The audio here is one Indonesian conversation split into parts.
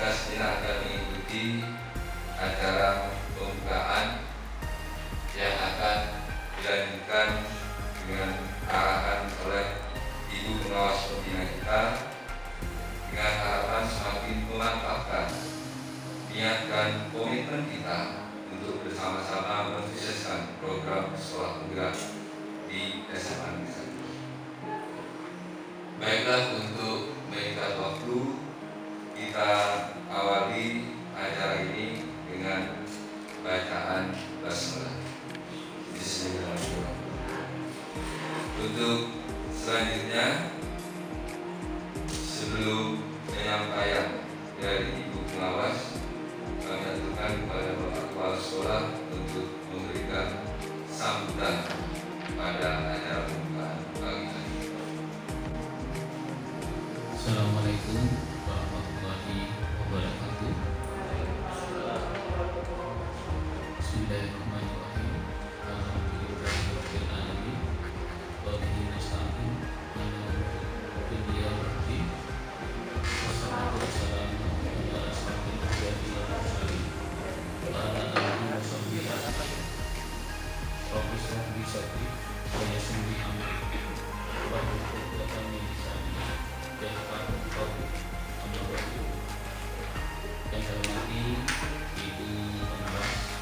kita sejenak akan mengikuti acara pembukaan yang akan dilanjutkan dengan arahan oleh Ibu Pengawas Pembina kita, dengan harapan semakin memantapkan niat dan komitmen kita untuk bersama-sama mensukseskan program sekolah penggerak di SMA Negeri 1. Baiklah, untuk mengikat waktu, kita awali acara ini dengan bacaan basmalah. Bismillahirrahmanirrahim. Untuk selanjutnya, sebelum penyampaian dari Ibu Pengawas, kami aturkan kepada Bapak Kepala Sekolah untuk memberikan sambutan pada acara pembukaan pagi hari. Assalamualaikum warahmatullahi wabarakatuh. Bismillahirrahmanirrahim. Alhamdulillahirabbil alamin. Wa bihi nasta'in ala umuri din. Wassalatu wassalamu ala asyrofil anbiya'i wal mursalin wa ala alihi wa sahbihi ajma'in. Rabbi shrah li sadri wa yassir li amri wahlul 'uqdatam min lisani yafqahu qawli. Amma ba'du. Yang saya hormati Ibu Pengawas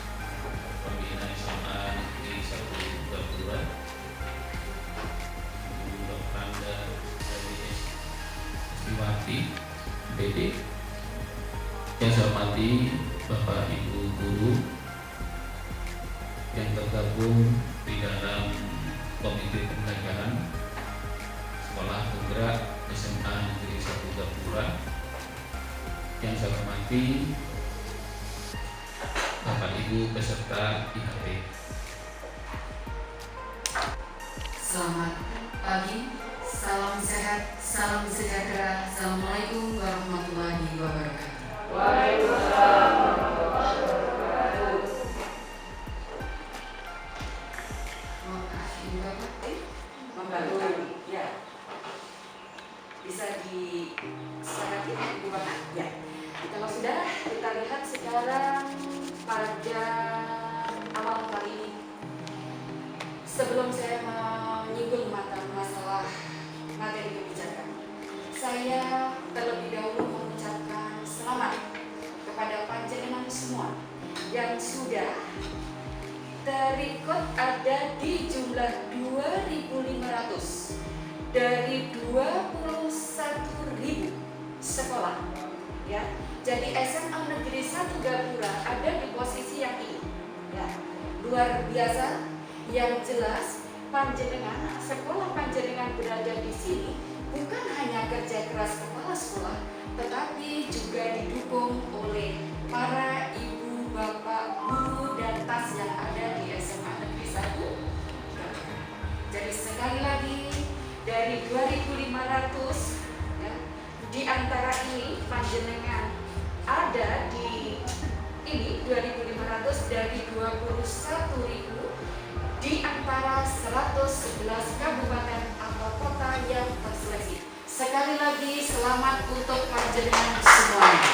Pembina SMA Negeri 1 Gapura, Ibu Dokter dari Istiwati BD. Yang saya hormati Bapak Ibu guru yang tergabung di dalam Komite Pembelajaran Sekolah Penggerak SMA Negeri 1 Gapura. Yang saya hormati Bapak Ibu peserta IHP. Selamat pagi, salam sehat, salam sejahtera. Assalamualaikum warahmatullahi wabarakatuh. Waalaikumsalam warahmatullahi wabarakatuh. Maaf, Ibu Bapak, Membantu ya. Bisa disepakati Ibu Bapak? Ya. Kalau sudah kita lihat sekarang pada awal kali ini, sebelum saya menyinggung masalah materi kebijakan, saya terlebih dahulu mengucapkan selamat kepada panjenengan semua yang sudah terikut ada di jumlah 2.500 dari 21.000 sekolah, ya. Jadi SMA Negeri 1 Gapura ada di posisi yang ini, ya, luar biasa. Yang jelas panjenengan, sekolah panjenengan berada di sini bukan hanya kerja keras kepala sekolah, tetapi juga didukung oleh para ibu, bapak, guru, dan tas yang ada di SMA Negeri 1 Gapura. Jadi sekali lagi, dari 2.500, ya, di antara ini panjenengan ada di ini 2.500 dari 21.000 di antara 111 kabupaten atau kota yang terseleksi. Sekali lagi selamat untuk panjenengan semuanya.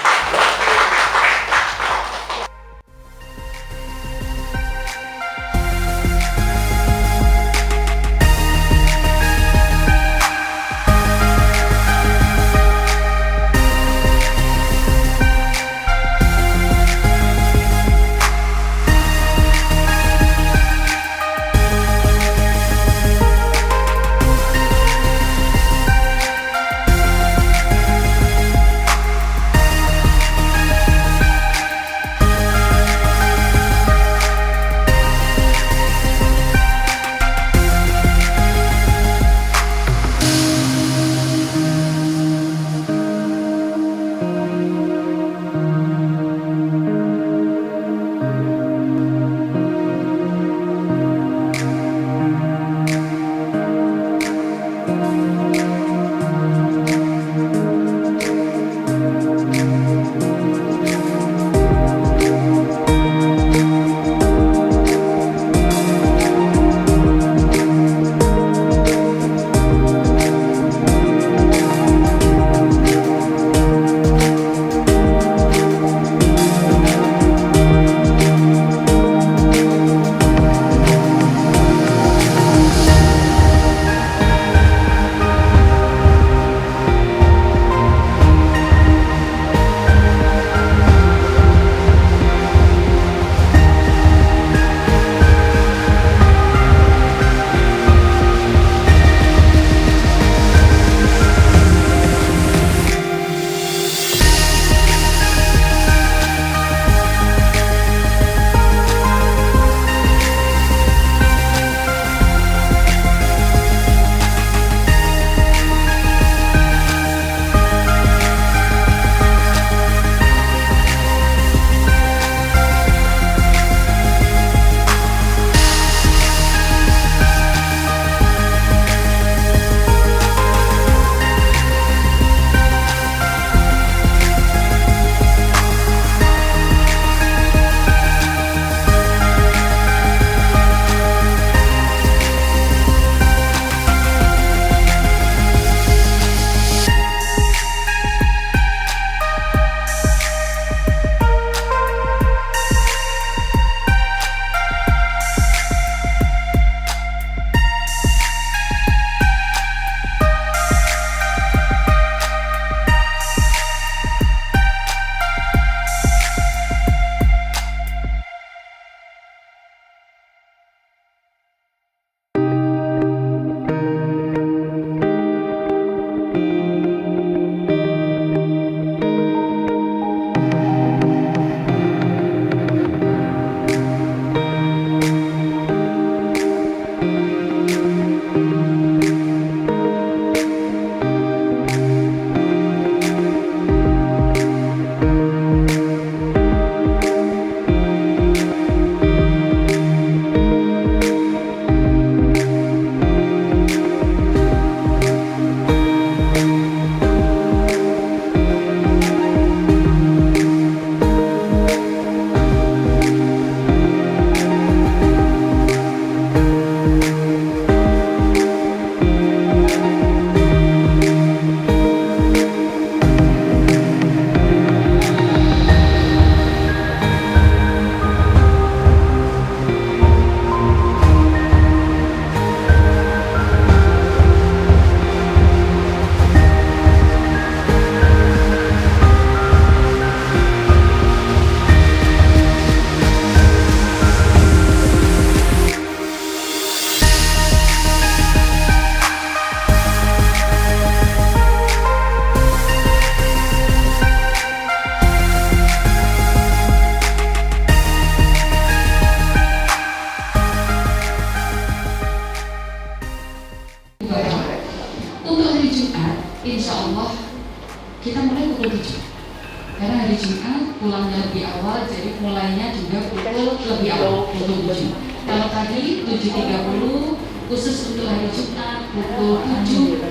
karena hari Jumat pulangnya lebih awal, jadi mulainya juga pukul lebih awal, pukul 7. Kalau tadi 7.30 khusus untuk hari Jumat pukul 7.00.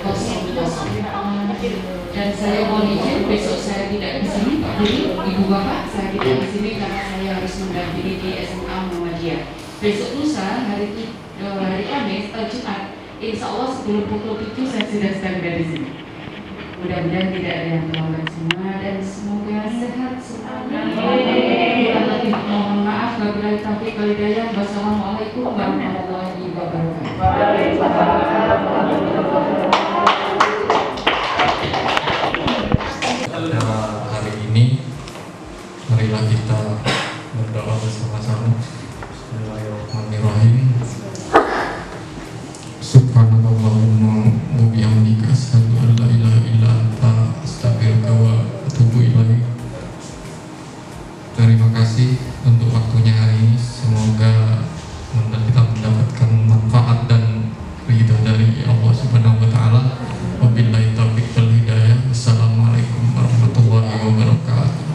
Dan saya mohon izin besok saya tidak di sini, Pak Guru, Ibu Bapak, saya tidak di sini karena saya harus mendampingi di SMA Muhammadiyah. Besok lusa hari Kamis atau Jumat, insya Allah sebelum pukul 7 saya sudah standby di sini. Mudah-mudahan tidak ada yang terlambat semua dan semoga sehat semuanya. Mohon maaf wabillahi taufiq wal hidayah. Wassalamualaikum warahmatullahi wabarakatuh. Pada hari ini, marilah kita berdoa bersama-sama. Bismillahirrahmanirrahim. Subhanallahumma wa bihamdika asyhadu an la ilaha illa anta astaghfiruka wa atubu ilaik. Terima kasih untuk waktunya hari ini. Semoga kita mendapatkan manfaat dan ridha dari Allah Subhanahu wa taala. Wabillahi taufiq wal hidayah. Wassalamualaikum warahmatullahi wabarakatuh.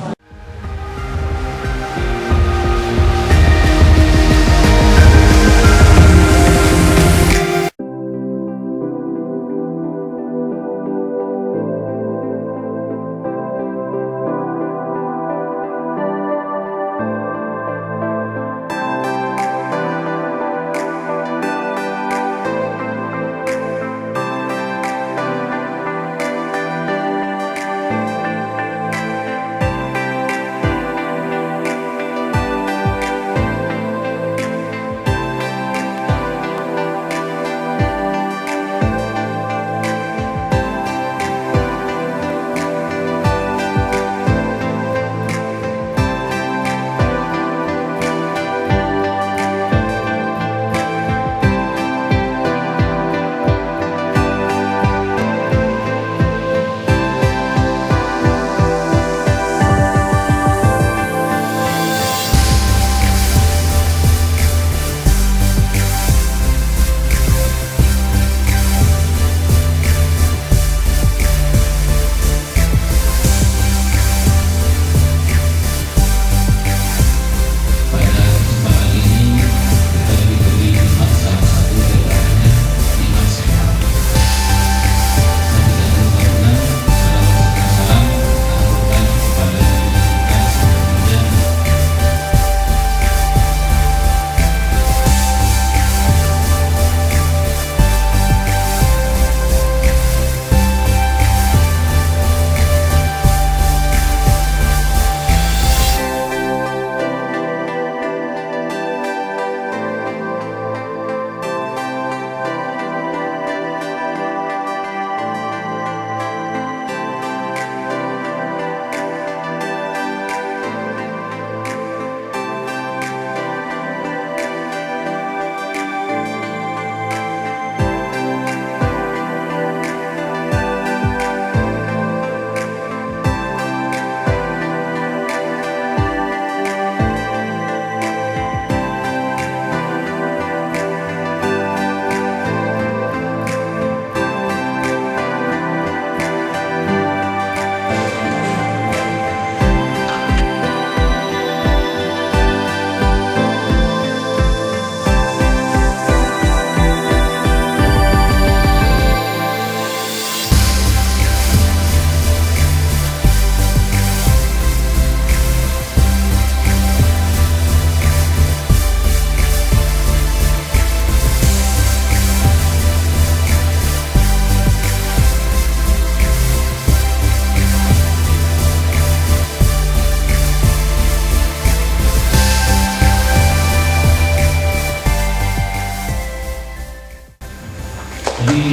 Jadi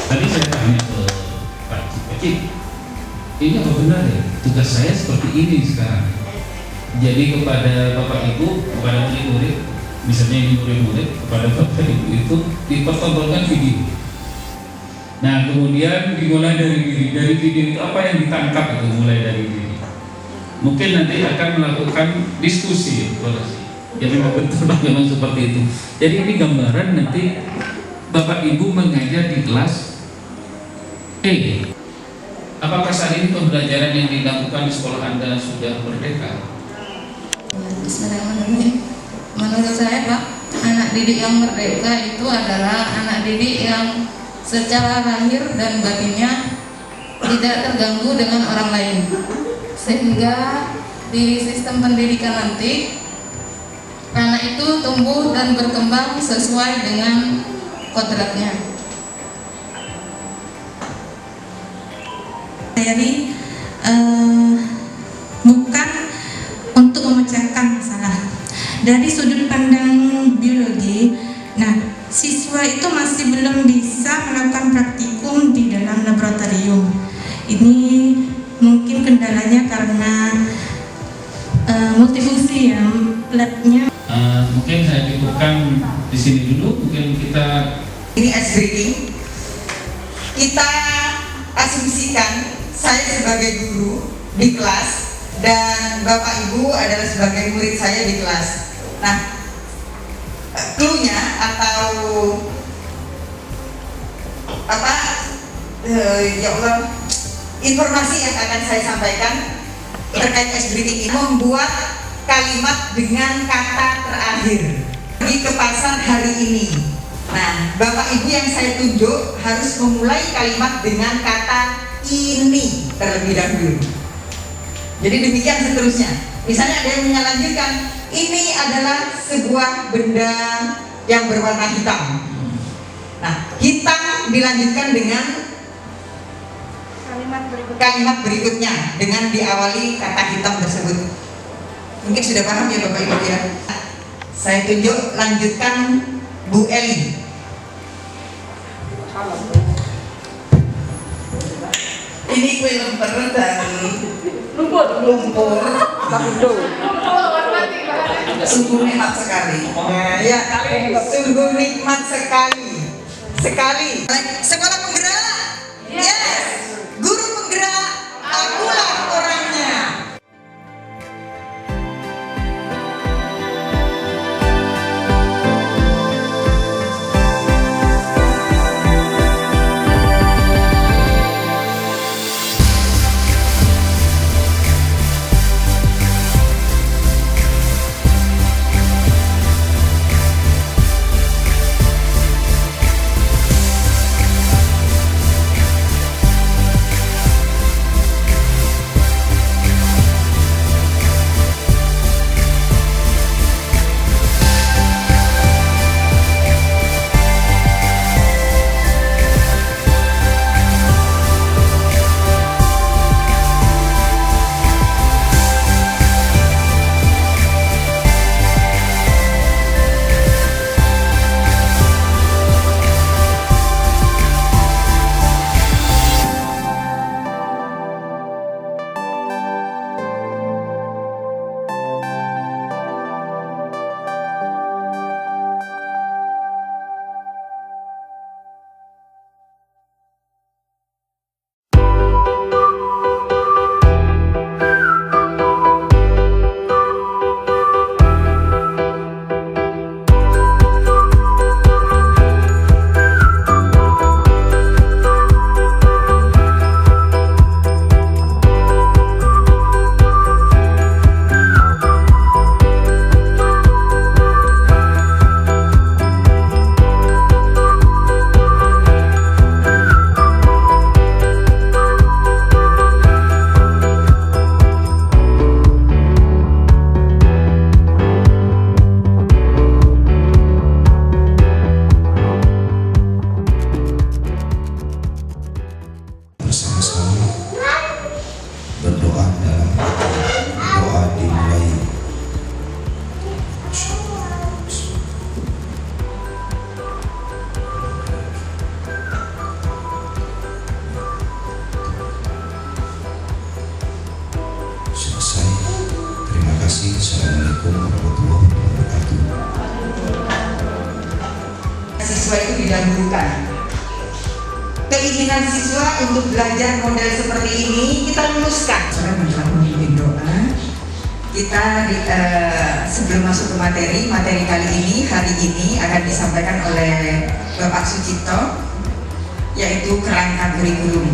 tadi saya tanya ke Pak Cik, ini apa benar ya tugas saya seperti ini sekarang? Jadi kepada Bapak Ibu, kepada murid-murid, misalnya ini murid-murid, kepada Bapak Ibu itu dipertontonkan video. Nah kemudian dimulai dari video itu apa yang ditangkap itu mulai dari video. Mungkin nanti akan melakukan diskusi, ya memang betul memang seperti itu. Jadi ini gambaran nanti Bapak Ibu mengajar di kelas Apakah saat ini pembelajaran yang dilakukan di sekolah Anda sudah merdeka? Bismillahirrahmanirrahim. Menurut saya Pak, anak didik yang merdeka itu adalah anak didik yang secara lahir dan batinnya tidak terganggu dengan orang lain, sehingga di sistem pendidikan nanti anak itu tumbuh dan berkembang sesuai dengan kodratnya. Jadi bukan untuk memecahkan masalah. Dari sudut pandang biologi, nah siswa itu masih belum bisa melakukan praktikum di dalam laboratorium. Ini mungkin kendalanya karena multifungsi ya, labnya. Mungkin saya cukupkan di sini dulu. Mungkin kita ini ice breaking. Kita asumsikan saya sebagai guru di kelas dan Bapak Ibu adalah sebagai murid saya di kelas. Nah, clue-nya atau apa? Ya Allah, informasi yang akan saya sampaikan terkait ice breaking ini membuat kalimat dengan kata terakhir. Pergi ke pasar hari ini. Nah, Bapak Ibu yang saya tunjuk harus memulai kalimat dengan kata ini terlebih dahulu. Jadi demikian seterusnya. Misalnya ada yang melanjutkan, ini adalah sebuah benda yang berwarna hitam. Nah, hitam dilanjutkan dengan kalimat berikutnya dengan diawali kata hitam tersebut. Mungkin sudah paham ya Bapak Ibu ya. Saya tunjuk, lanjutkan Bu Eli. Ini kue lemper dan lumpur. Sungguh nikmat sekali. Ya, sungguh nikmat sekali. Sekolah penggerak. Yes. Guru penggerak. Akulah orangnya. Assalamualaikum warahmatullahi wabarakatuh. Siswa itu didahulukan. Keinginan siswa untuk belajar model seperti ini kita luluskan. Sekarang memimpin doa. Kita sebelum masuk ke materi kali ini, hari ini akan disampaikan oleh Bapak Sucipto, yaitu kerangka kurikulum.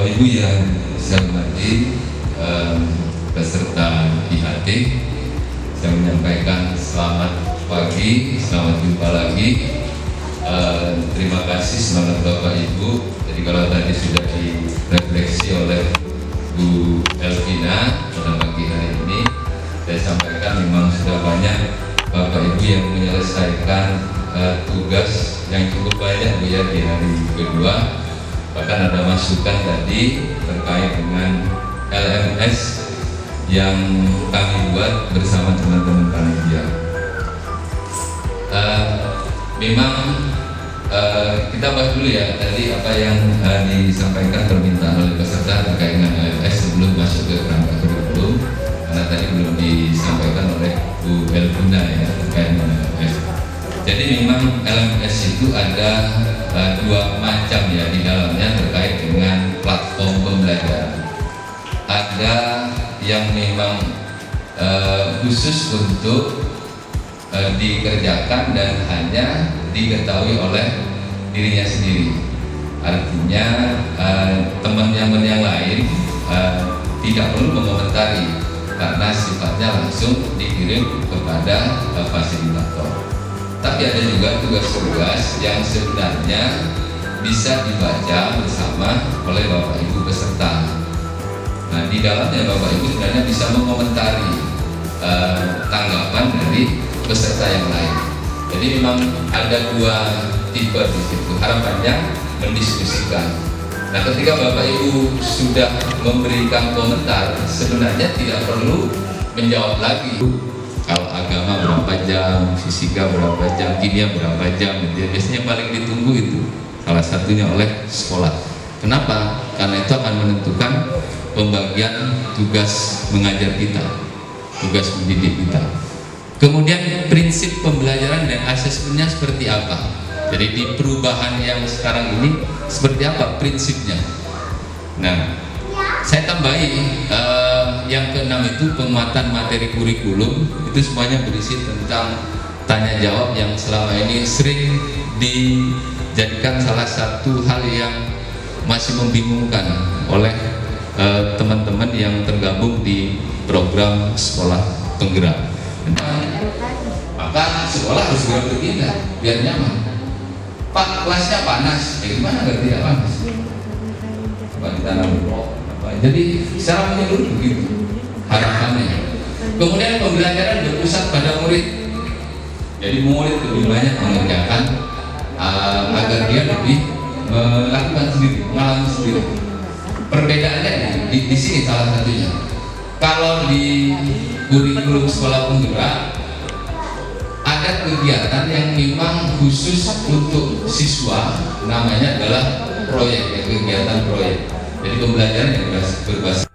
Ibu yang saya hormati, peserta IHT, saya menyampaikan selamat pagi, selamat jumpa lagi. Terima kasih semangat Bapak Ibu. Jadi kalau tadi sudah direfleksi oleh Bu Elvina pada pagi hari ini, saya sampaikan memang sudah banyak Bapak Ibu yang menyelesaikan tugas yang cukup banyak Bu ya di hari kedua. Bahkan ada masukan tadi terkait dengan LMS yang kami buat bersama teman-teman panitia. Memang kita bahas dulu ya tadi apa yang disampaikan permintaan oleh peserta terkait dengan LMS sebelum masuk ke kerangka kurikulum, karena tadi belum disampaikan oleh Bu Elvina ya terkait dengan LMS. Jadi memang LMS itu ada dua macam ya di dalamnya terkait dengan platform pembelajaran. Ada yang memang khusus untuk dikerjakan dan hanya diketahui oleh dirinya sendiri. Artinya teman-teman yang lain tidak perlu mengomentari karena sifatnya langsung dikirim kepada fasilitator. Tapi ada juga tugas-tugas yang sebenarnya bisa dibaca bersama oleh Bapak Ibu peserta. Nah, di dalamnya Bapak Ibu sebenarnya bisa mengomentari tanggapan dari peserta yang lain. Jadi memang ada dua tipe di situ. Harapannya mendiskusikan. Nah, ketika Bapak Ibu sudah memberikan komentar, sebenarnya tidak perlu menjawab lagi. Kalau agama berapa jam, fisika berapa jam, kimia berapa jam, biasanya paling ditunggu itu salah satunya oleh sekolah. Kenapa? Karena itu akan menentukan pembagian tugas mengajar kita, tugas mendidik kita. Kemudian prinsip pembelajaran dan asesmennya seperti apa? Jadi di perubahan yang sekarang ini seperti apa prinsipnya? Nah, saya tambahi yang keenam itu penguatan materi kurikulum, itu semuanya berisi tentang tanya jawab yang selama ini sering dijadikan salah satu hal yang masih membingungkan oleh teman-teman yang tergabung di program sekolah penggerak. Maka sekolah harus segera berpindah biar nyaman. Pak, kelasnya panas, gimana agar tidak panas? Pak, ditanam blok. Jadi secara menyeluruh begitu harapannya. Kemudian pembelajaran berpusat pada murid. Jadi murid lebih banyak mengerjakan agar dia lebih melakukan sendiri, mengalami sendiri. Perbedaannya di sini salah satunya. Kalau di kurikulum sekolah penggerak ada kegiatan yang memang khusus untuk siswa, namanya adalah proyek, ya, kegiatan proyek. Jadi pembelajaran yang berbasis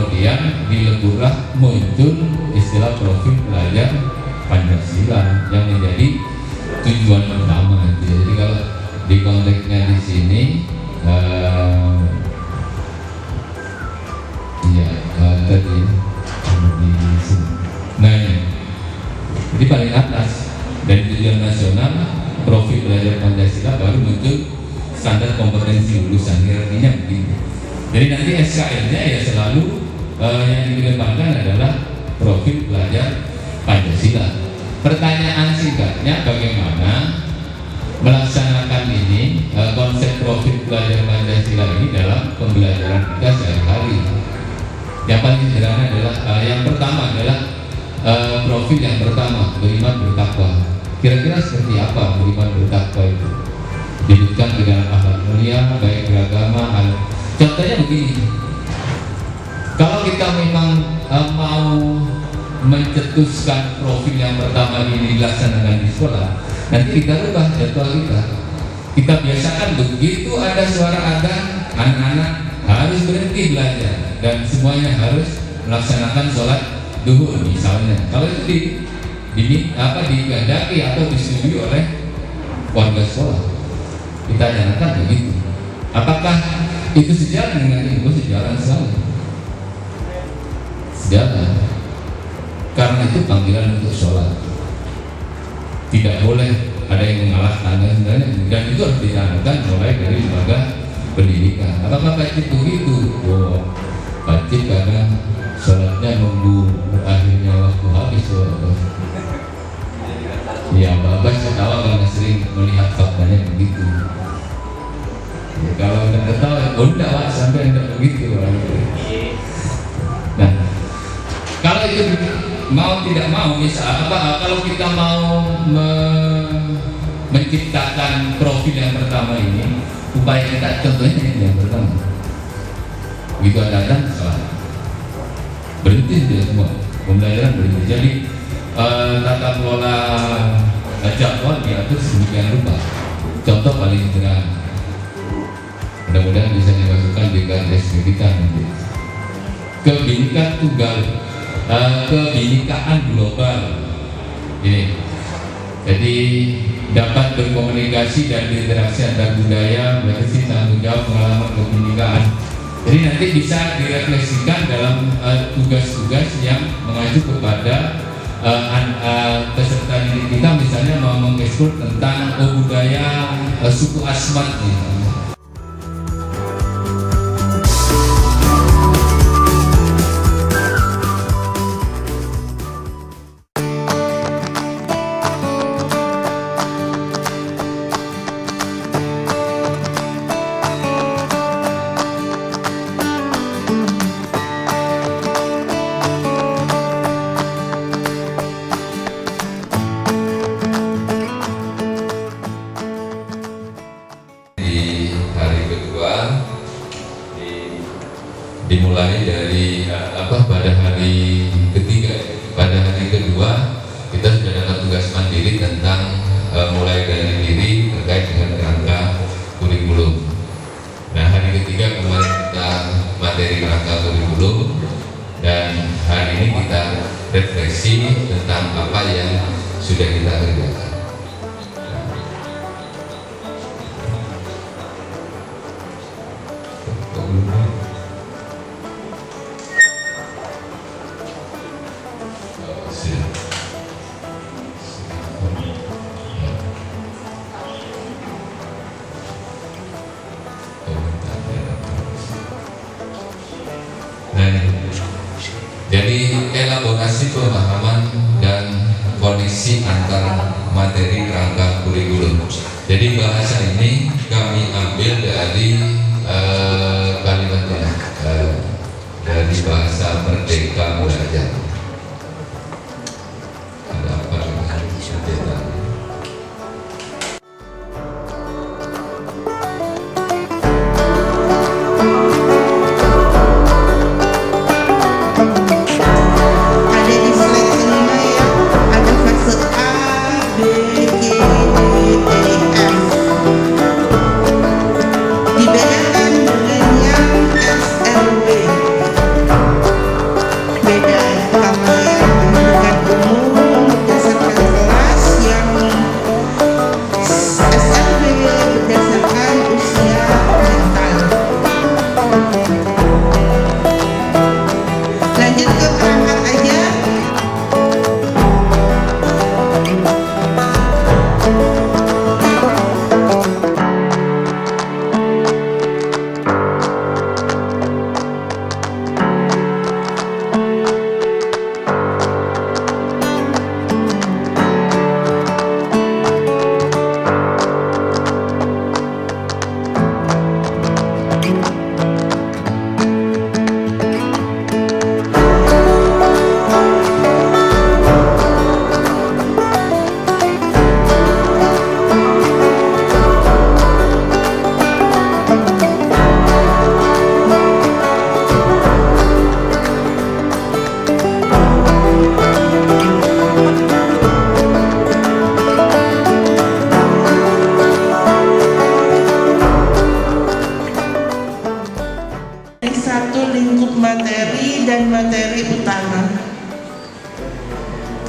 kemudian dileburlah muncul istilah profil pelajar Pancasila yang menjadi tujuan utama. Jadi kalau di konteksnya di sini tadi di sini. Nah ini, jadi paling atas dari tujuan nasional profil belajar Pancasila baru muncul standar kompetensi lulusan, artinya begini. Jadi nanti SKL-nya ya selalu yang dikedepankan adalah profil belajar Pancasila. Pertanyaan singkatnya, bagaimana melaksanakan ini konsep profil belajar Pancasila ini dalam pembelajaran kita sehari-hari? Yang paling sederhana adalah yang pertama adalah profil yang pertama, beriman bertakwa. Kira-kira seperti apa beriman bertakwa itu? Diwujudkan ke dalam akhlak mulia, baik beragama. Contohnya begini, kalau kita memang mau mencetuskan profil yang pertama ini dilaksanakan di sekolah, nanti kita rubah jadwal kita. Kita biasakan begitu ada suara adzan, anak-anak harus berhenti belajar dan semuanya harus melaksanakan sholat duhur misalnya. Kalau itu digandaki atau disetujui oleh warga sekolah, kita nyatakan begitu. Apakah itu sejalan dengan itu? Sejalan selalu. Sejalan. Karena itu panggilan untuk sholat. Tidak boleh ada yang mengalahkan dan itu harus dijalankan mulai dari lembaga pendidikan. Apakah wajib begitu? Oh, wajib karena sholatnya nunggu berakhirnya waktu habis. Ya, Bapak ketawa karena sering melihat faktanya begitu. Ya, kalau tidak ketawa, enggak Pak, sampai tidak begitu. Nah, kalau itu mau tidak mau, misal kalau kita mau menciptakan profil yang pertama ini, upaya kita contohnya yang pertama. Begitu ada salah, berhenti dia semua, pembelajaran berhenti. Jadi tata kelola jadwal diatur sedemikian rupa. Contoh paling sederhana, mudah-mudahan bisa dimasukkan di KTS kita nanti. Kebinekaan tunggal, kebinekaan global ini. Jadi dapat berkomunikasi dan berinteraksi antar budaya, berarti tanggung jawab pengalaman kebinekaan. Jadi nanti bisa direfleksikan dalam tugas-tugas yang mengacu kepada peserta didik kita, misalnya mau mengeksplor tentang budaya suku Asmat misalnya. Dimulai dari pada hari ketiga, pada hari kedua kita sudah dapat tugas mandiri tentang mulai dari diri terkait dengan kerangka kurikulum. Nah, hari ketiga kemarin kita materi kerangka kurikulum dan hari ini kita refleksi tentang apa yang sudah kita kerjakan. Jadi elaborasi pemahaman dan koneksi antar materi kerangka kurikulum. Jadi bahasa ini kami ambil dari kalimatnya dari bahasa Merdeka Belajar. Ada apa dengan merdeka? Dibedakan dengan yang SLW.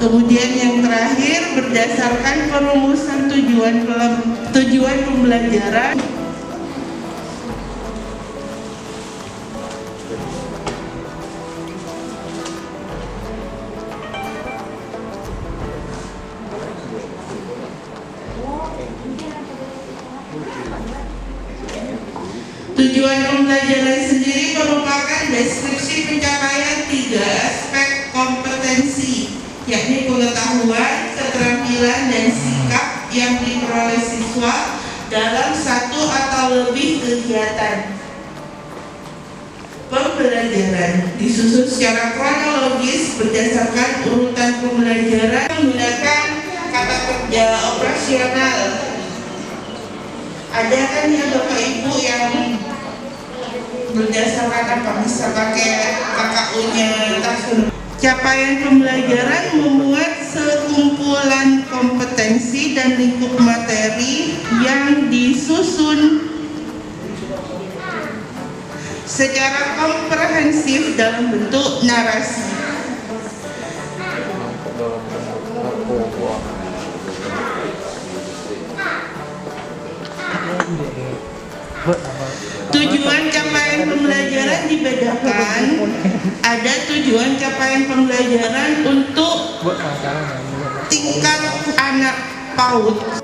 Kemudian yang terakhir, berdasarkan perumusan tujuan pembelajaran. Tujuan pembelajaran sendiri merupakan deskripsi pencapaian 3 aspek kompetensi, yakni pengetahuan, keterampilan, dan sikap yang diperoleh siswa dalam satu atau lebih kegiatan pembelajaran, disusun secara kronologis berdasarkan urutan pembelajaran menggunakan kata kerja operasional. Ada kan ya Bapak Ibu yang berdasarkan apa, bisa pakai KKU-nya tahun. Capaian pembelajaran memuat sekumpulan kompetensi dan lingkup materi yang disusun secara komprehensif dalam bentuk narasi. Tujuan capaian pembelajaran dibedakan. Ada tujuan capaian pembelajaran untuk tingkat anak PAUD.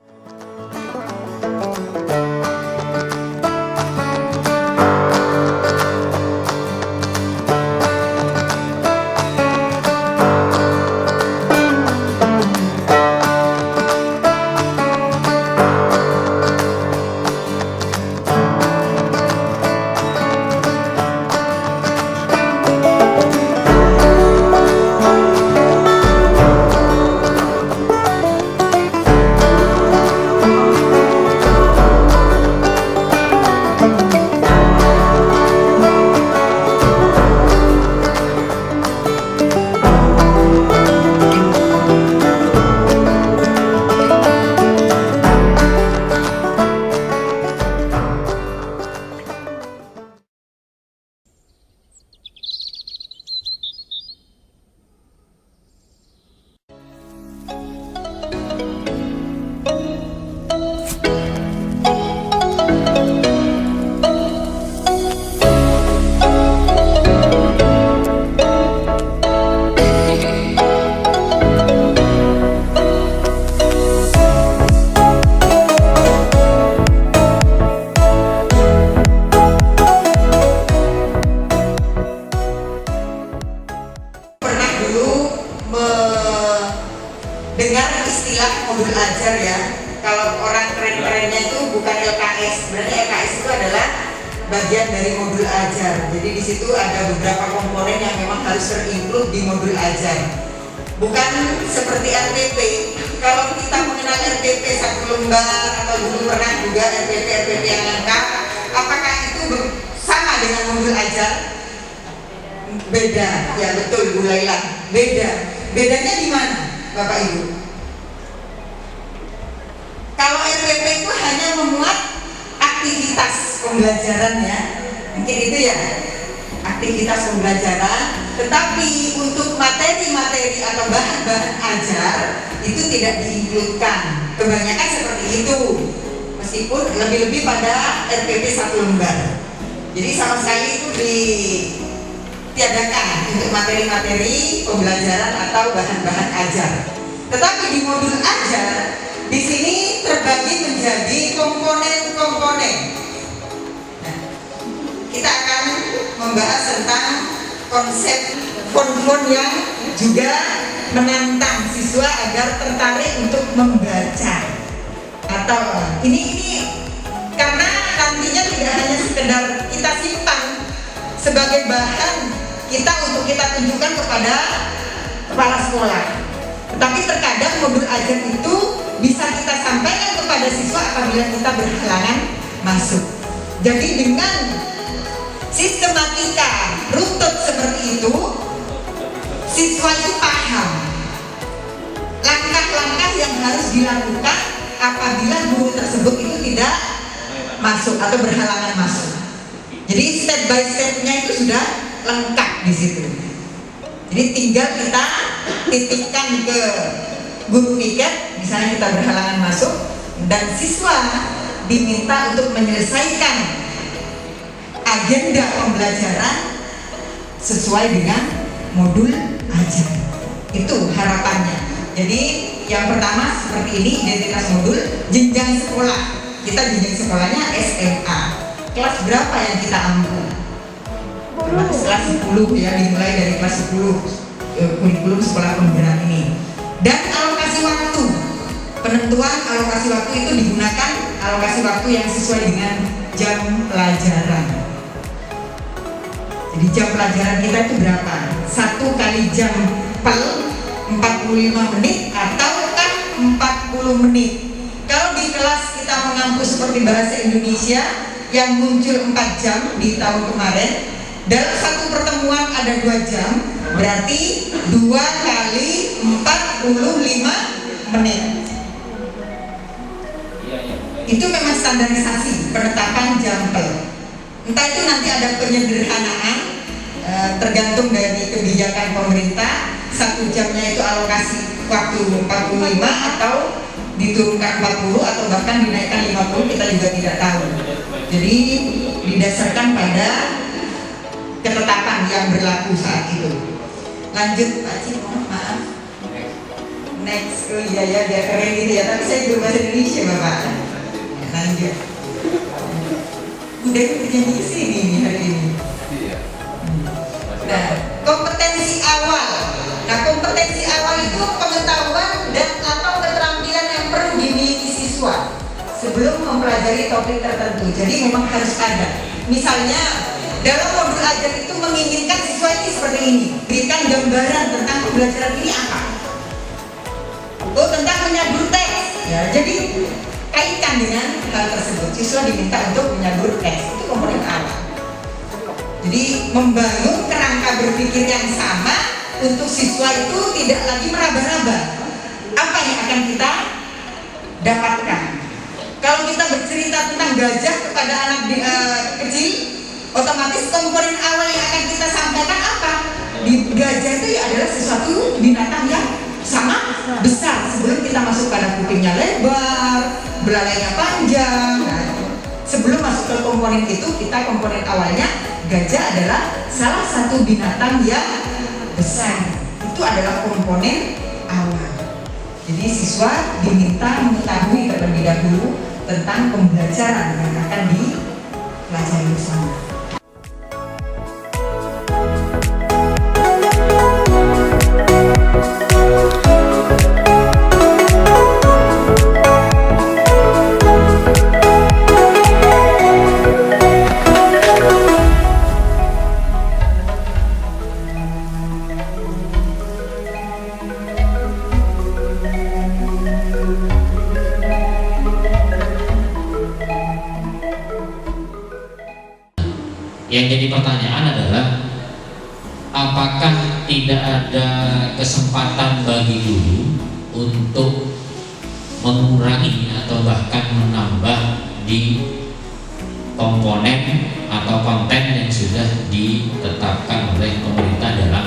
Dengar istilah modul ajar ya. Kalau orang keren-kerennya itu bukan LKS, sebenarnya LKS itu adalah bagian dari modul ajar. Jadi di situ ada beberapa komponen yang memang harus terinclude di modul ajar. Bukan seperti RPP. Kalau kita mengenal RPP satu lembar atau dulu pernah juga RPP yang lengkap, apakah itu sama dengan modul ajar? Beda, ya betul Bu Laila. Beda. Bedanya di mana, Bapak Ibu? Kalau RPP itu hanya memuat aktivitas pembelajaran ya, mungkin itu ya, aktivitas pembelajaran. Tetapi untuk materi-materi atau bahan-bahan ajar itu tidak diinkludkan. Kebanyakan seperti itu, meskipun lebih-lebih pada RPP satu lembar. Jadi sama sekali itu ditiadakan untuk materi-materi pembelajaran atau bahan-bahan ajar. Tetapi di modul ajar di sini terbagi menjadi komponen-komponen. Nah, kita akan membahas tentang konsep font-font yang juga menantang siswa agar tertarik untuk membaca. Atau ini karena nantinya tidak hanya sekedar kita simpan sebagai bahan kita untuk kita tunjukkan kepada kepala sekolah, tetapi terkadang modul ajar itu bisa kita sampaikan kepada siswa apabila kita berhalangan masuk. Jadi dengan sistematika runtut seperti itu, siswa itu paham langkah-langkah yang harus dilakukan apabila guru tersebut itu tidak masuk atau berhalangan masuk. Jadi step by stepnya itu sudah lengkap di situ. Jadi tinggal kita titikkan ke guru piket, misalnya kita berhalangan masuk, dan siswa diminta untuk menyelesaikan agenda pembelajaran sesuai dengan modul ajar. Itu harapannya. Jadi yang pertama seperti ini, identitas modul. Jenjang sekolah, kita jenjang sekolahnya SMA. Kelas berapa yang kita ambil? Kelas 10 ya, dimulai dari kelas 10 kurikulum sekolah pembenahan ini. Dan alokasi waktu, penentuan alokasi waktu itu digunakan alokasi waktu yang sesuai dengan jam pelajaran. Jadi jam pelajaran kita itu berapa? 1 kali jam pel 45 menit ataukah 40 menit. Kalau di kelas kita mengampu seperti bahasa Indonesia yang muncul 4 jam di tahun kemarin, dalam satu pertemuan ada 2 jam, berarti 2 kali 45 menit. Itu memang standarisasi penetapan jam pel. Entah itu nanti ada penyederhanaan, tergantung dari kebijakan pemerintah. 1 jamnya itu alokasi waktu 45 atau diturunkan 40 atau bahkan dinaikkan 50, kita juga tidak tahu. Jadi didasarkan pada ketetapan yang berlaku saat itu. Lanjut Pak Cik, maaf. Next, oh iya ya, biar keren gitu ya. Tapi saya guru bahasa Indonesia Bapak. Lanjut. Udah kerjanya di sini nih hari ini. Nah, kompetensi awal. Nah, kompetensi awal itu pengetahuan dan atau keterampilan yang perlu dimiliki siswa sebelum mempelajari topik tertentu. Jadi memang harus ada. Misalnya dalam modul ajar itu menginginkan siswa ini seperti ini, berikan gambaran tentang pembelajaran ini apa. Oh, tentang menyabur teks. Ya, jadi kaitkan dengan hal tersebut. Siswa diminta untuk menyabur teks. Itu komponen awal. Jadi membangun kerangka berpikir yang sama untuk siswa itu tidak lagi meraba-raba apa yang akan kita dapatkan. Kalau kita bercerita tentang gajah kepada anak kecil, otomatis komponen awal yang akan kita sampaikan apa? Di gajah itu ya adalah sesuatu binatang yang sangat besar. Sebelum kita masuk pada kupingnya lebar, belalainya panjang. Nah, sebelum masuk ke komponen itu, kita komponen awalnya gajah adalah salah satu binatang yang besar. Itu adalah komponen awal. Jadi siswa diminta mengetahui terlebih dahulu tentang pembelajaran yang akan dipelajari bersama. Yang jadi pertanyaan adalah apakah tidak ada kesempatan bagi guru untuk mengurangi atau bahkan menambah di komponen atau konten yang sudah ditetapkan oleh pemerintah dalam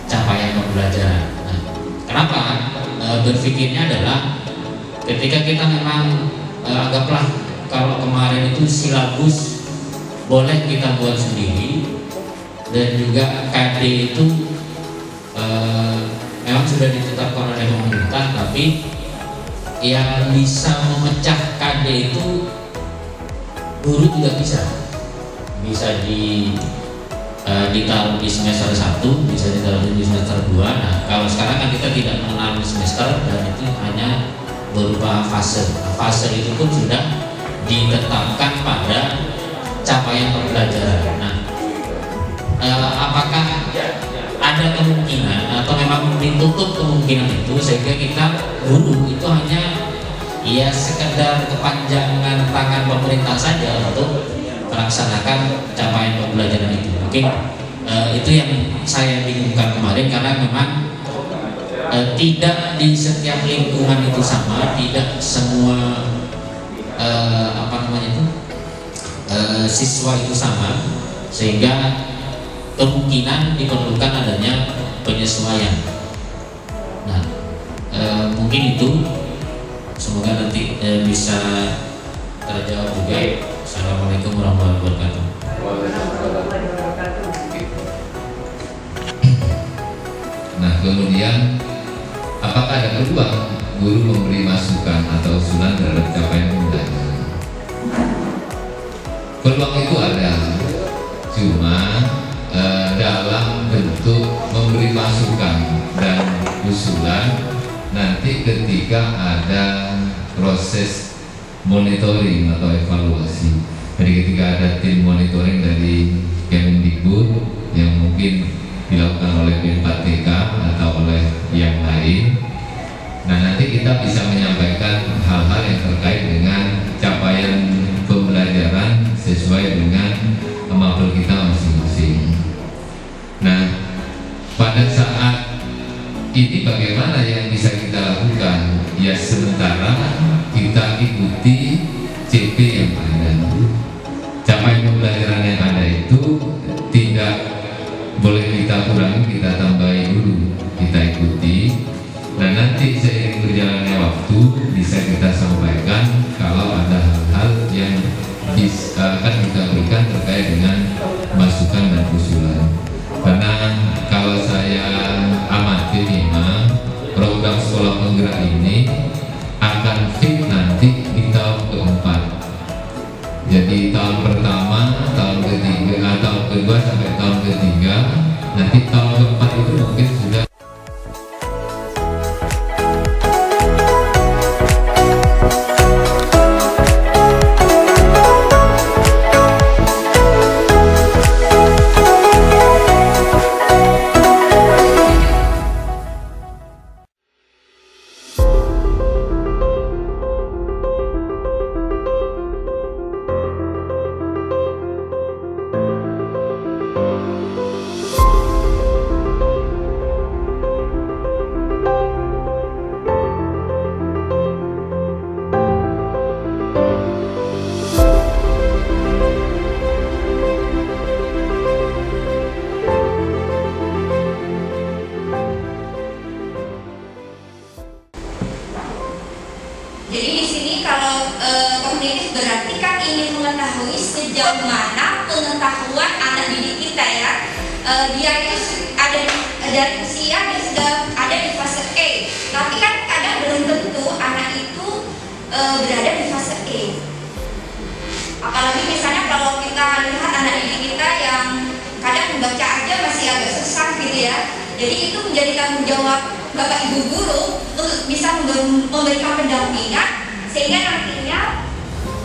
capaian pembelajaran. Nah, kenapa berpikirnya adalah ketika kita memang anggaplah kalau kemarin itu silabus boleh kita buat sendiri, dan juga KD itu memang sudah ditetapkan oleh pemerintah, tapi yang bisa memecah KD itu guru juga bisa ditaruh di semester 1, bisa ditaruh di semester 2. Nah, kalau sekarang kan kita tidak mengenal semester dan itu hanya berupa fase. Fase itu pun sudah ditetapkan pada capaian pembelajaran. Nah, apakah ada kemungkinan atau memang ditutup kemungkinan itu sehingga kita guru itu hanya ya sekedar kepanjangan tangan pemerintah saja untuk melaksanakan capaian pembelajaran itu? Mungkin itu yang saya bingungkan kemarin, karena memang tidak di setiap lingkungan itu sama, tidak semua siswa itu sama, sehingga kemungkinan diperlukan adanya penyesuaian. Nah, mungkin itu, semoga nanti bisa terjawab juga. Assalamualaikum warahmatullahi wabarakatuh. Nah, kemudian apakah ada peluang guru memberi masukan atau usulan terhadap capaian pembelajaran? Peluang itu ada, cuma dalam bentuk memberi masukan dan usulan nanti ketika ada proses monitoring atau evaluasi. Jadi ketika ada tim monitoring dari Kemendikbud yang mungkin dilakukan oleh B4TK atau oleh yang lain, nah nanti kita bisa menyampaikan hal-hal yang terkait dengan capaian pembelajaran sesuai dengan kemampuan kita masing-masing. Nah, pada saat ini bagaimana yang bisa kita lakukan? Ya sementara kita ikuti CP yang ada. Capaian pembelajaran yang ada itu tidak boleh kita kurangi, kita tambahi dulu, kita ikuti. Nah nanti seiring berjalannya waktu bisa kita sampaikan kalau ada hal-hal yang akan kita berikan terkait dengan masukan dan usulan. Karena kalau saya amati memang program sekolah penggerak ini akan fit nanti di tahun keempat. Jadi tahun pertama, tahun ketiga, tahun kedua sampai tahun ketiga, nanti tahun keempat itu mungkin sudah. Jadi di sini kalau kognitif berarti kan ingin mengetahui sejauh mana pengetahuan anak didik kita ya. Dia itu ada dari usia dia sudah ada di fase E. Tapi kan kadang belum tentu anak itu berada di fase E. Apalagi misalnya kalau kita lihat anak didik kita yang kadang membaca aja masih agak susah gitu ya. Jadi itu menjadi tanggung jawab Bapak Ibu guru untuk bisa memberikan pendampingan sehingga nantinya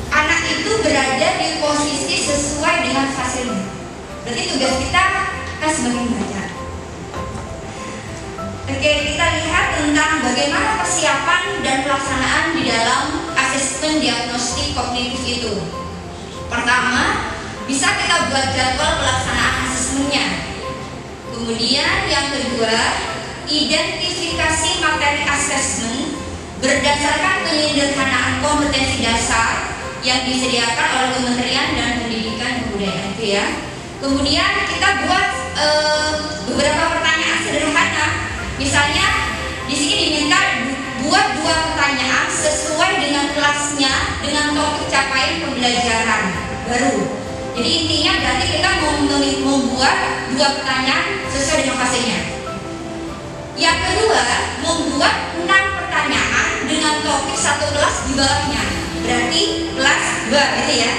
anak itu berada di posisi sesuai dengan fasenya. Berarti tugas kita kan sebagai pembelajar. Oke, kita lihat tentang bagaimana persiapan dan pelaksanaan di dalam asesmen diagnostik kognitif itu. Pertama, bisa kita buat jadwal pelaksanaan asesmennya. Kemudian yang kedua, identifikasi materi asesmen berdasarkan penyederhanaan kompetensi dasar yang disediakan oleh Kementerian dan Pendidikan dan Kebudayaan itu ya. Kemudian kita buat beberapa pertanyaan sederhana. Misalnya di sini diminta buat 2 pertanyaan sesuai dengan kelasnya dengan topik capaian pembelajaran baru. Jadi intinya berarti kita membuat 2 pertanyaan sesuai dengan fasenya. Yang kedua, membuat 6 pertanyaan dengan topik 1 kelas di bawahnya. Berarti kelas 2 gitu ya.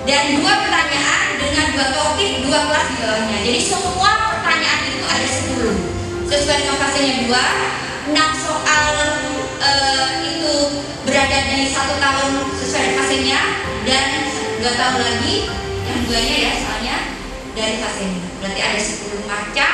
Dan 2 pertanyaan dengan 2 topik 2 kelas di bawahnya. Jadi semua pertanyaan itu ada 10. Sesuai dengan fasenya 2, 6 soal itu berada di 1 tahun sesuai dengan fasenya dan 2 tahun lagi yang 2-nya ya soalnya dari fasenya. Berarti ada 10 macam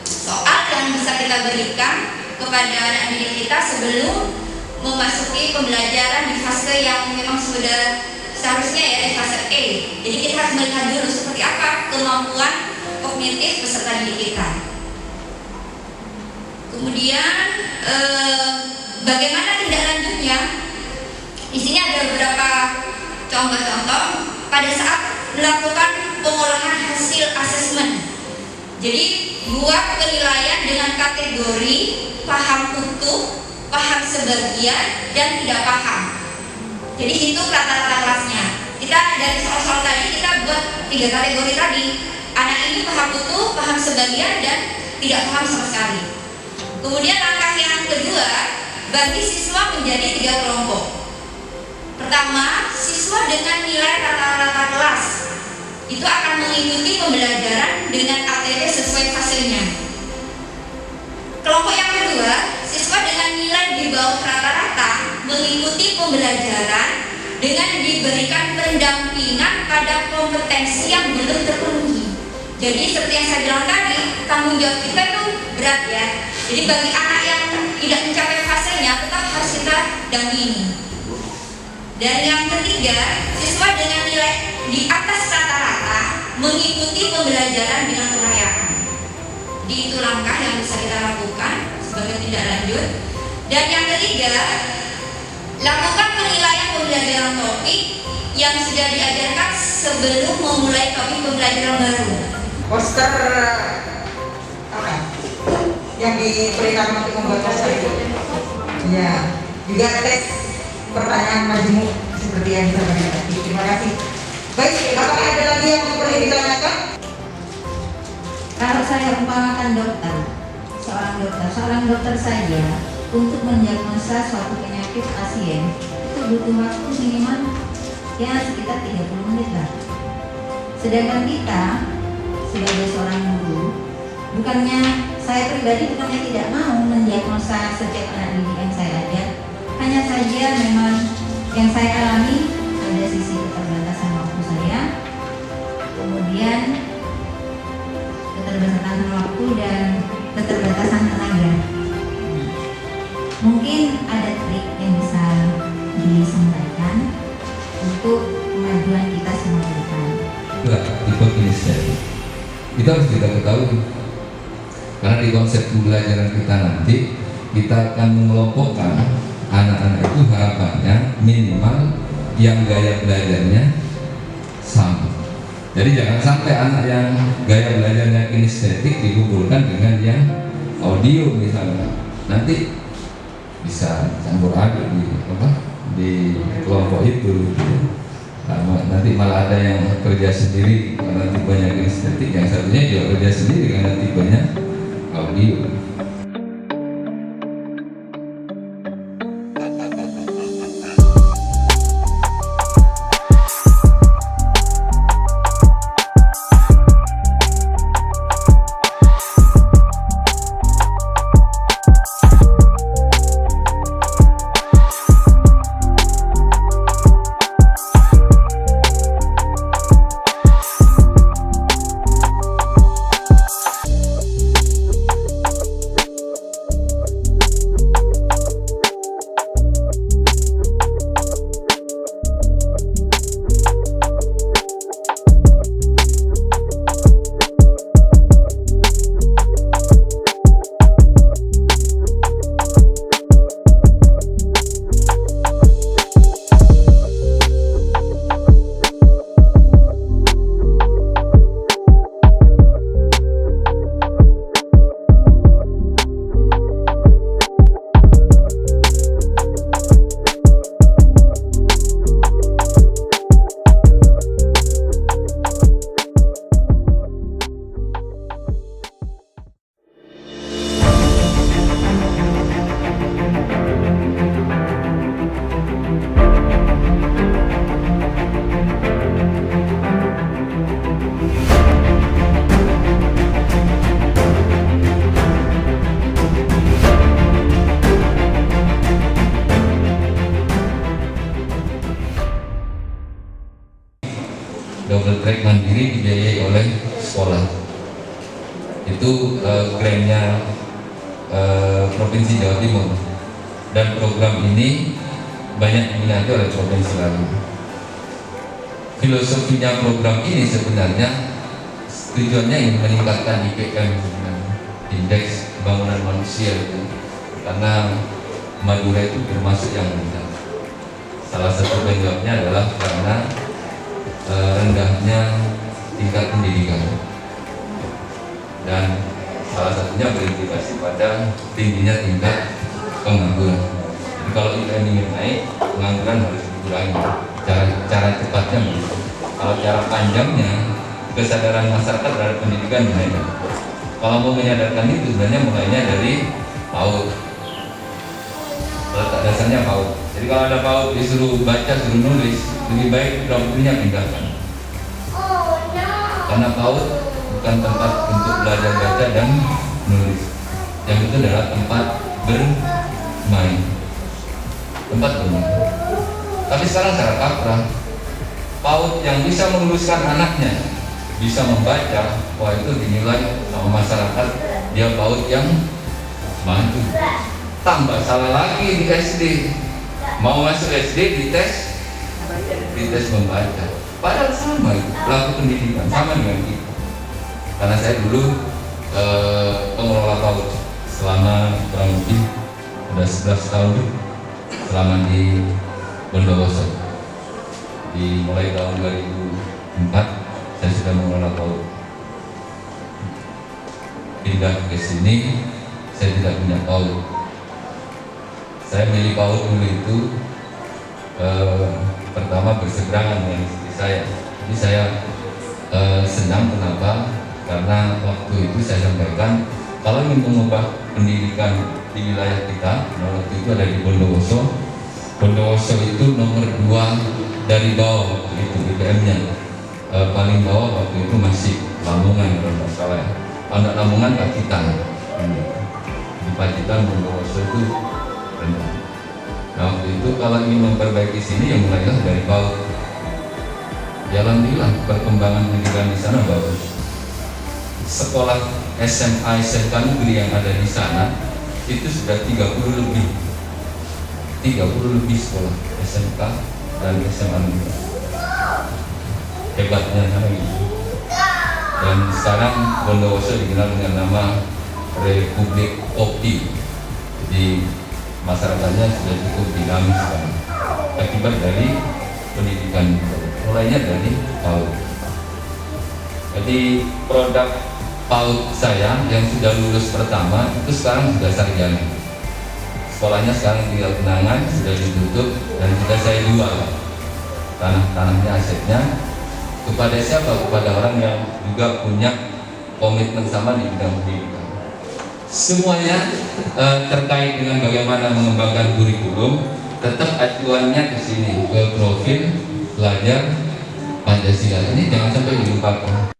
soal yang bisa kita berikan kepada anak didik kita sebelum memasuki pembelajaran di fase yang memang sudah seharusnya ya di fase E. Jadi kita harus melihat dulu seperti apa kemampuan kognitif peserta didik kita. Kemudian bagaimana tindak lanjutnya? Di sini ada beberapa contoh-contoh pada saat melakukan pengolahan hasil asesmen. Jadi buat penilaian dengan kategori paham utuh, paham sebagian, dan tidak paham. Jadi itu rata-rata kelasnya. Kita dari soal-soal tadi kita buat 3 kategori tadi. Anak ini paham utuh, paham sebagian, dan tidak paham sama sekali. Kemudian langkah yang kedua, bagi siswa menjadi 3 kelompok. Pertama, siswa dengan nilai rata-rata kelas itu akan mengikuti pembelajaran dengan ATD sesuai fasenya. Kelompok yang kedua, siswa dengan nilai di bawah rata-rata mengikuti pembelajaran dengan diberikan pendampingan pada kompetensi yang belum terpenuhi. Jadi seperti yang saya bilang tadi, tanggung jawab kita itu berat ya. Jadi bagi anak yang tidak mencapai fasenya tetap harus kita dampingi. Dan yang ketiga, siswa dengan nilai di atas rata-rata mengikuti pembelajaran dengan kelayakan. Jadi itu langkah yang bisa kita lakukan sebagai tindak lanjut. Dan yang ketiga, lakukan penilaian pembelajaran topik yang sudah diajarkan sebelum memulai topik pembelajaran baru. Poster apa? Yang diperintahkan untuk membuat poster itu. Ya, juga tes pertanyaan majmuk seperti yang disampaikan tadi. Terima kasih. Baik, apakah ada lagi yang perlu ditanyakan? Kalau saya umpamakan dokter, seorang dokter saja untuk mendiagnosa suatu penyakit pasien itu butuh waktu minimal ya sekitar 30 menit lah. Sedangkan kita sebagai seorang guru, saya pribadi bukannya tidak mau mendiagnosa setiap anak didik yang saya ajar, hanya saja memang yang saya alami ada sisi keterbatasan waktu saya, kemudian keterbatasan waktu dan keterbatasan tenaga. Mungkin ada trik yang bisa disampaikan untuk kemajuan kita semua ke depan. Tipe kinestetik itu harus kita ketahui, karena di konsep pembelajaran kita nanti kita akan mengelompokkan anak-anak itu harapannya minimal yang gaya belajarnya sama. Jadi jangan sampai anak yang gaya belajarnya kinestetik dikumpulkan dengan yang audio misalnya, nanti bisa campur aduk di kelompok itu. Nanti malah ada yang kerja sendiri karena tipenya kinestetik, yang satunya juga kerja sendiri karena tipenya audio. Double track mandiri dibiayai oleh sekolah. Itu grantnya Provinsi Jawa Timur, dan program ini banyak diminati oleh provinsi lain. Filosofinya program ini sebenarnya tujuannya ingin meningkatkan IPM, indeks pembangunan manusia itu, karena Madura itu termasuk yang rendah. Salah satu penyebabnya adalah karena rendahnya tingkat pendidikan. dan salah satunya berimplikasi pada tingginya tingkat pengangguran. Jadi kalau IPM ingin naik, pengangguran harus dikurangi. Cara cepatnya begitu. Kalau cara panjangnya, kesadaran masyarakat terhadap pendidikan naik. Kalau mau menyadarkan itu sebenarnya mulainya dari PAUD. Letak dasarnya PAUD. Jadi kalau ada PAUD disuruh baca, suruh nulis, lebih baik bukunya pindahkan. Karena PAUD bukan tempat untuk belajar baca dan nulis. Yang itu adalah tempat bermain. Tempat bermain. Tapi sekarang secara kaprah, PAUD yang bisa meluluskan anaknya bisa membaca, wah itu dinilai sama masyarakat dia PAUD yang maju. Tambah salah lagi di SD, mau masuk SD dites membaca. Padahal sama itu pelaku pendidikan, sama dengan kita. Karena saya dulu pengelola PAUD selama kurang lebih udah 11 tahun selama di Bondowoso. Mulai tahun 2004 saya sudah mengelola PAUD. Pindah ke sini, saya tidak punya PAUD. Saya milih PAUD dulu itu pertama berseberangan dengan istri saya. Jadi saya senang, kenapa? Karena waktu itu saya sampaikan kalau ingin mengubah pendidikan di wilayah kita, waktu itu ada di Bondowoso. Bondowoso itu nomor 2 dari bawah waktu itu IPM-nya. Paling bawah waktu itu masih Lamongan kalau tidak salah ya. Anak Lamongan Pacitan. Di Pacitan Bondowoso itu rendah. Nah waktu itu kalau ingin memperbaiki sini ya mulailah dari PAUD. Alhamdulillah perkembangan pendidikan di sana bagus. Sekolah SMA SMK negeri yang ada di sana itu sudah 30 lebih sekolah SMK dan SMA negeri. Hebatnya lagi. Dan sekarang Bondowoso dikenal dengan nama Republik Kopi. Jadi masyarakatnya sudah cukup dinamis sekarang. Akibat dari pendidikan, mulainya dari PAUD. Jadi produk PAUD saya yang sudah lulus pertama itu sekarang sudah sarjana. Sekolahnya sekarang tinggal kenangan, sudah ditutup dan sudah saya jual tanah-tanahnya, asetnya kepada siapa? Kepada orang yang juga punya komitmen sama di bidang pendidikan. Semuanya terkait dengan bagaimana mengembangkan kurikulum, tetap acuannya ke sini, ke profil pelajar Pancasila. Ini jangan sampai dilupakan.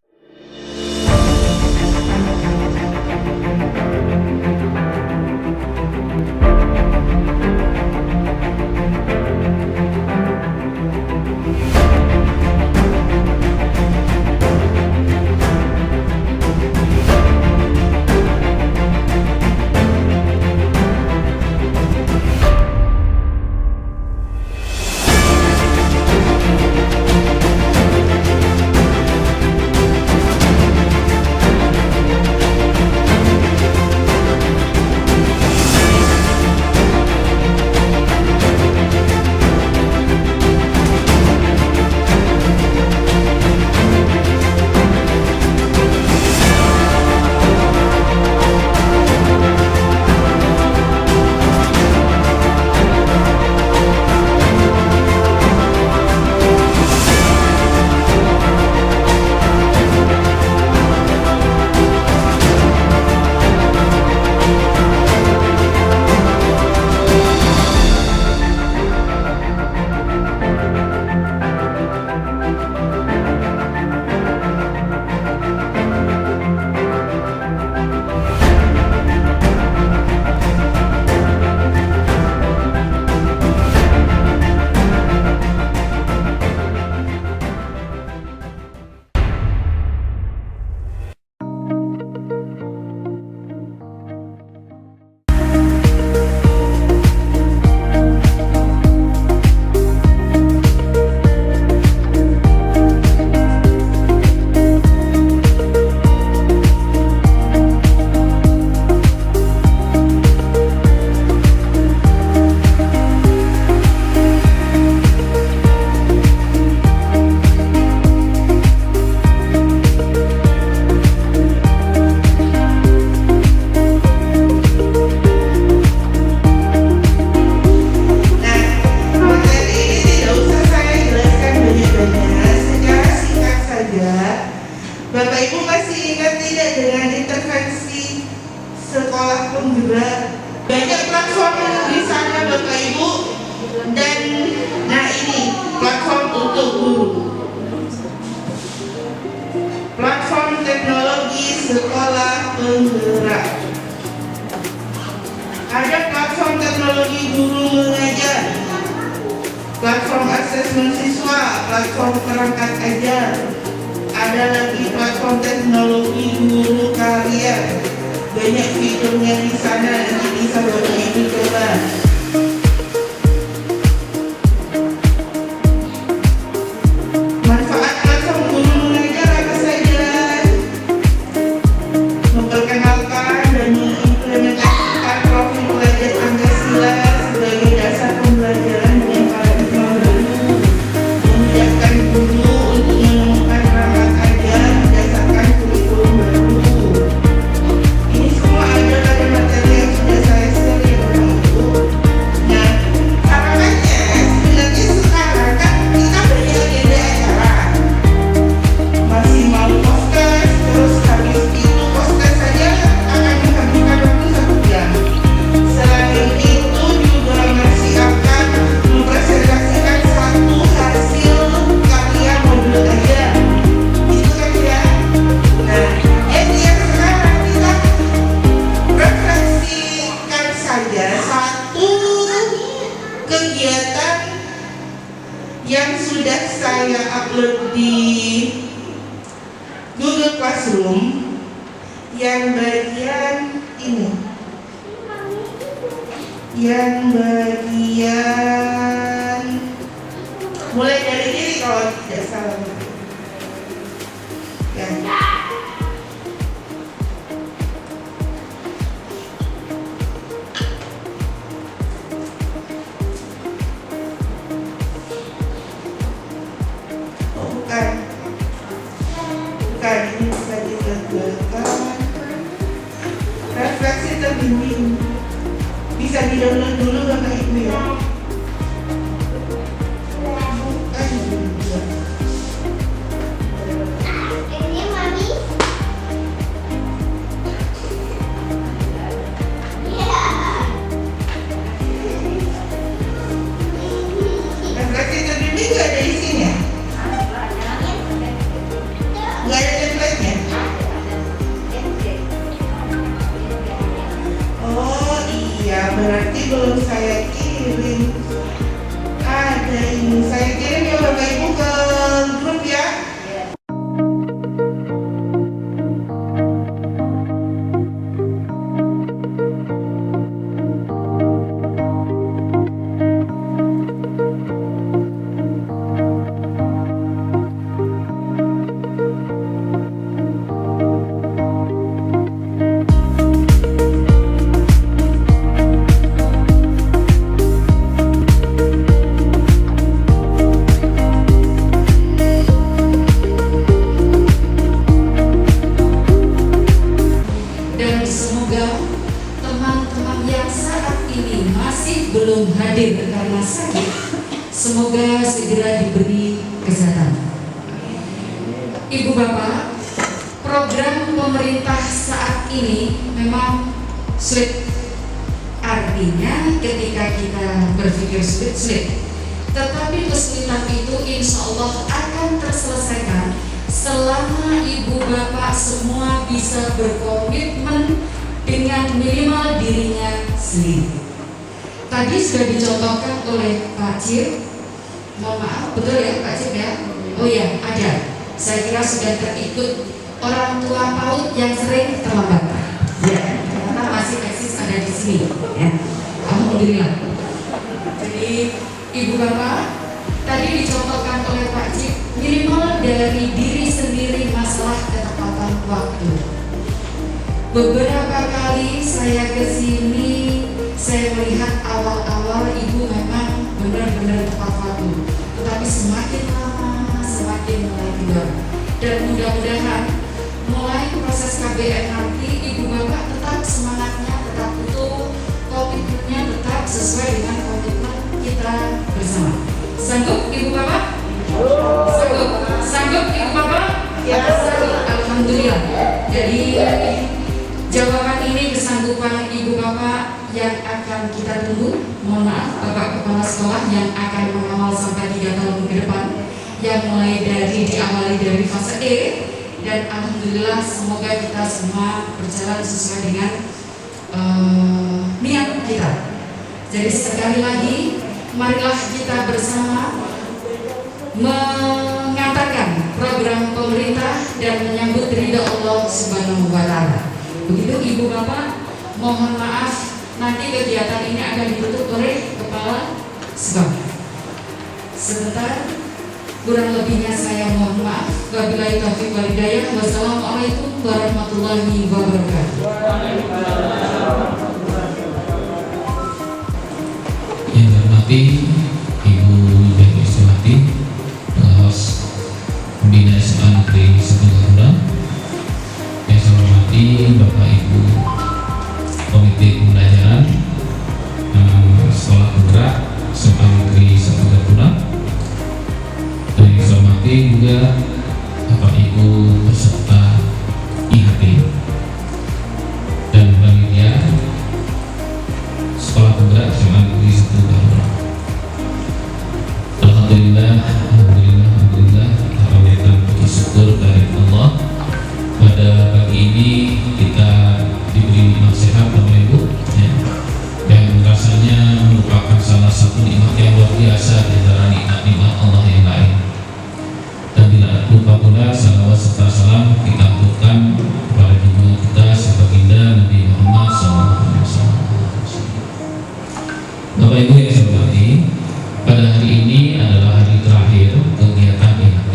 penggerak. Ada platform teknologi guru mengajar, platform asesmen siswa, platform perangkat ajar. Ada lagi platform teknologi guru karya. Banyak fiturnya di sana, nanti bisa Bapak Ibu coba. Manfaat platform guru mengajar apa saja? Memperkenalkan dan mengimplementasikan profil pelajar Pancasila sebagai dasar pembelajaran dengan paradigma baru, memudahkan guru untuk menemukan perangkat ajar berdasarkan kurikulum baru. Ini semua ada pada materi yang sudah saya share ya Bapak Ibu. Nah, harapannya sebenarnya sekarang kan kita punya agenda acara, masih mau podcast, terus habis itu podcast saja akan menghabiskan waktu 1 jam. Selain itu juga masih akan mempresentasikan satu hasil karya modul ajar. Itu kan ya. Nah, jadi yang sekarang kita refleksikan saja satu kegiatan yang sudah saya upload di Google Classroom yang bagian ini, yang bagian mulai dari diri kalau tidak salah ya. Oh bukan, ini bisa dikerjakan refleksi terbimbing, bisa di-download dulu Bapak Ibu ya. Bukan juga. Refleksi terbimbing nggak ada isinya? Nggak ada template-nya? Oh iya, berarti belum saya kirim. Ada ini, saya kirim ya Bapak Ibu ke grup ya. Dan semoga teman-teman yang saat ini masih belum hadir karena sakit, semoga segera diberi kesehatan. Ibu Bapak, program pemerintah saat ini memang sulit. Artinya ketika kita berpikir sulit, tetapi kesulitan itu insya Allah akan terselesaikan selama ibu bapak semua bisa berkomitmen dengan minimal dirinya sendiri. Tadi sudah dicontohkan oleh Pak Cip. Mohon maaf, betul ya Pak Cip ya? Oh ya, ada. Saya kira sudah terikut orang tua PAUD yang sering terlambat. Ya, ternyata masih eksis ada di sini. Ya, alhamdulillah. Jadi ibu bapak tadi dicontohkan oleh Pak Cip, minimal dari diri sendiri masalah ketepatan waktu. Beberapa kali saya ke sini, saya melihat awal-awal ibu memang benar-benar tepat waktu. Tetapi semakin lama, semakin mulai keluar. Dan mudah-mudahan mulai proses KBM nanti ibu bapak tetap semangatnya, tetap utuh, komitmennya tetap sesuai dengan komitmen kita bersama. Sanggup ibu bapak? Sanggup? Sanggup ibu bapak? Ya, sanggup. Alhamdulillah. Jadi jawaban ini kesanggupan ibu bapak yang akan kita tunggu. Mohon maaf bapak kepala sekolah yang akan mengawal sampai 3 tahun ke depan, yang mulai dari diawali dari fase E dan alhamdulillah semoga kita semua berjalan sesuai dengan niat kita. Jadi sekali lagi, marilah kita bersama mengantarkan program pemerintah dan menyambut ridha Allah Subhanahu wa Ta'ala. Begitu Ibu Bapak, mohon maaf nanti kegiatan ini akan ditutup oleh Kepala Sebab. Sebentar, kurang lebihnya saya mohon maaf. Wabillahi taufiq wal hidayah. Wassalamualaikum warahmatullahi wabarakatuh. Yang hormati Ibu Dewi Suwati, Pengawas Pembina SMA Negeri 1 Garuda. Yang saya hormati Bapak Ibu Komite Pembelajaran Sekolah Penggerak SMA Negeri 1 Garuda. Dan yang saya hormati juga Bapak Ibu peserta IHT dan panitia Sekolah Penggerak SMA Negeri 1 Garuda. Alhamdulillah kita panjatkan puji syukur dari Allah. Pada pagi ini kita diberi nasihat Bapak Ibu ya, yang rasanya merupakan salah satu nikmat yang luar biasa di antara nikmat-nikmat Allah yang lain. Dan tidak lupa pula salawat serta salam kita aturkan kepada junjungan kita si baginda Nabi Muhammad SAW. Bapak Ibu yang saya hormati, pada hari ini adalah hari terakhir kegiatan IHT.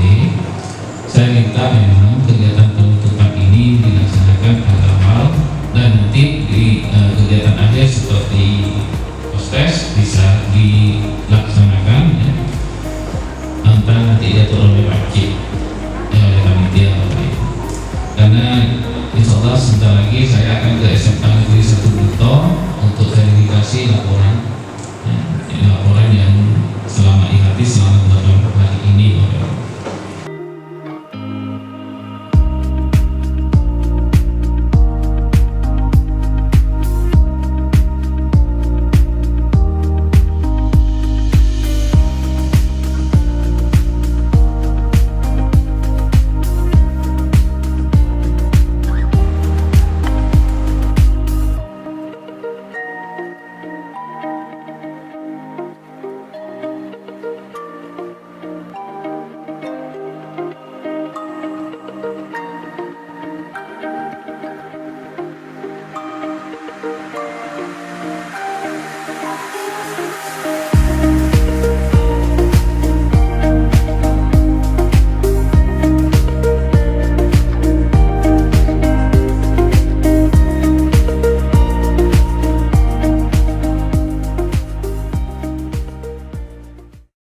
Saya minta memang kegiatan penutupan ini dilaksanakan pada awal dan nanti di kegiatan akhir seperti postes bisa dilaksanakan ya. Antara nanti diatur oleh Pak Cik oleh panitia Bapak Ibu. Karena insya Allah sebentar lagi saya akan ke SMA